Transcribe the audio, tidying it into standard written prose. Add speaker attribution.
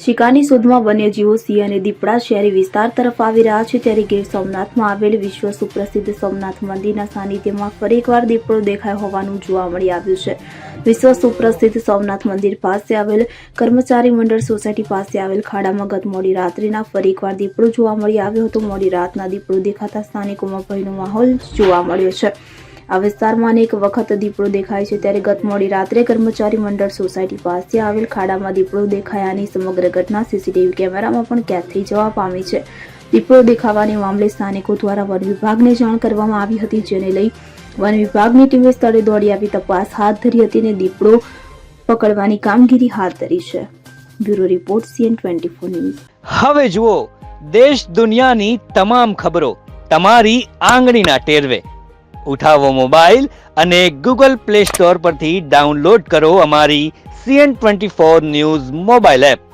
Speaker 1: શિકારની શોધમાં વન્યજીવો સિંહ અને દીપડા શહેરી વિસ્તાર તરફ આવી રહ્યા છે ત્યારે ગીર સોમનાથમાં આવેલ વિશ્વ સુપ્રસિદ્ધ સોમનાથ મંદિરના સાનિધ્યમાં ફરી એકવાર દીપડો દેખાયો હોવાનું જોવા મળી આવ્યું છે। વિશ્વ સુપ્રસિદ્ધ સોમનાથ મંદિર પાસે આવેલ કર્મચારી મંડળ સોસાયટી પાસે આવેલ ખાડામાં ગત મોડી રાત્રિના ફરી એકવાર દીપડો જોવા મળી આવ્યો હતો। મોડી રાતના દીપડો દેખાતા સ્થાનિકોમાં ભયનો માહોલ જોવા મળ્યો છે। આ વિસ્તારમાં અનેક વખત દીપડો દેખાય છે ત્યારે ગત મોડી રાત્રે કર્મચારી મંડળ સોસાયટી પાસે આવેલ ખાડામાં દીપડો દેખાયાની સમગ્ર ઘટના સીસીટીવી કેમેરામાં પણ કેદ થઈ જવા પામી છે। દીપડો દેખાવાને મામલે સ્થાનિકો દ્વારા વન વિભાગને જાણ કરવામાં આવી હતી, જેને લઈ વન વિભાગની ટીમે સ્થળે દોડી આવી તપાસ હાથ ધરી હતી અને દીપડો પકડવાની કામગીરી હાથ ધરી છે। Bureau report CN24 news.
Speaker 2: હવે જુઓ દેશ દુનિયાની તમામ ખબરો તમારી આંગળીના ટેરવે। ઉઠાવો મોબાઈલ અને ગૂગલ પ્લે સ્ટોર પરથી ડાઉનલોડ કરો અમારી CN24 ન્યૂઝ મોબાઈલ એપ।